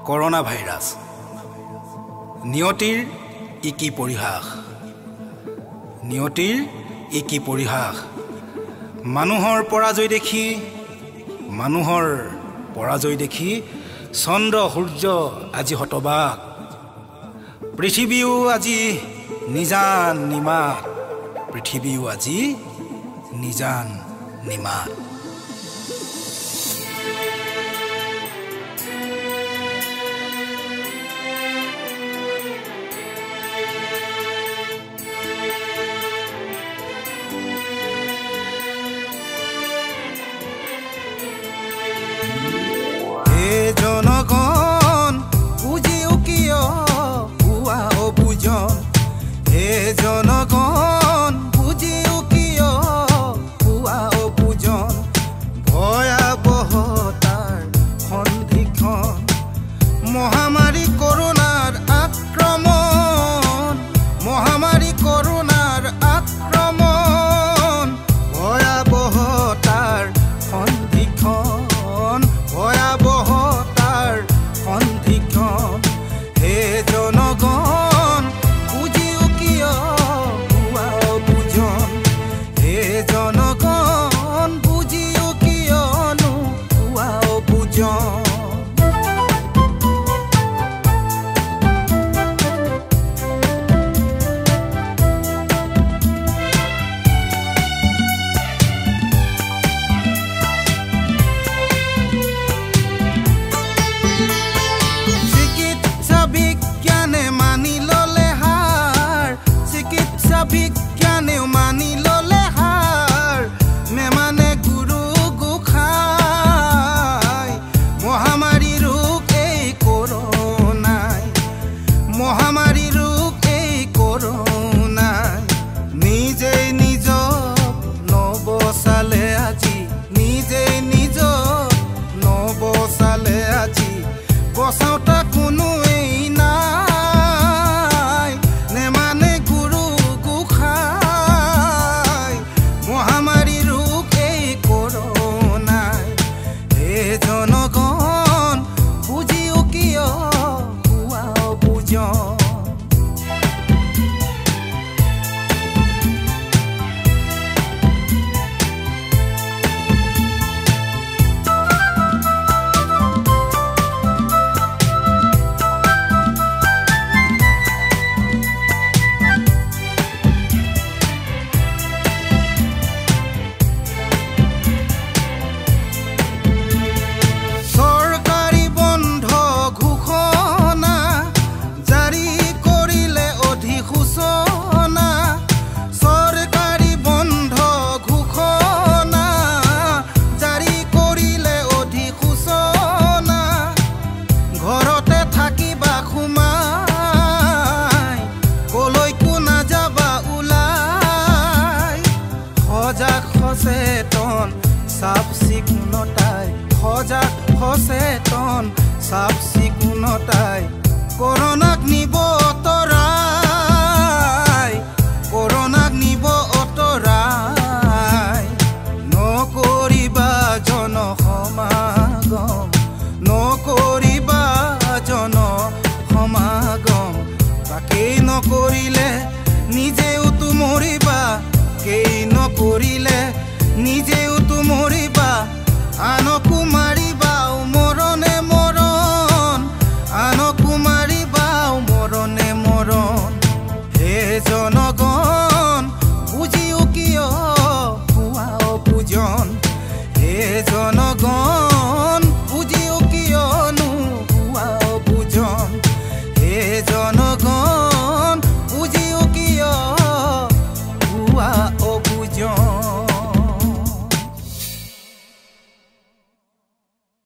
corona virus নিয়তিৰ ইকি পৰিহাস নিয়তিৰ ইকি পৰিহাস মানুহৰ পৰাজয় দেখি চন্দ্ৰ সূৰ্য আজি হতবাক পৃথিৱীও আজি নিজান নিমাত জনগণ বুজিও কিয় পুৱা অবুজন হে জনগণ বুজিও কিয় পুৱা অবুজন ভয়াবহতাৰ সন্ধিক্ষণ মহামাৰী কৰোনাৰ আক্ৰমণ ভয়াবহতাৰ সন্ধিক্ষণ হে জনগণ বুজিও কিয় পুৱা অবুজন হে জনগণ বুজিও কিয়নো পুৱা অবুজন বিজ্ঞানেও মানি ললে হাৰ মেমানে গুৰু গোসাই মহামাৰী ৰোগ এই কৰোনায় নিজেই নিজক নবচালে আজি বচাওতা কোনোৱেই নাই নেমানে গুৰু গোসাই মহামাৰী ৰোগ এই কৰোনাই হে জনগণ বুজিও কিয় পুৱা অবুজন সচেতন চাফ চিকুণতাই কৰোনাক নিব অতৰাই নকৰিবা জনসমাগম তাকেই নকৰিলে নিজেওতো মৰিবা আনকো মাৰিবা মৰণে মৰণ হে জনগণ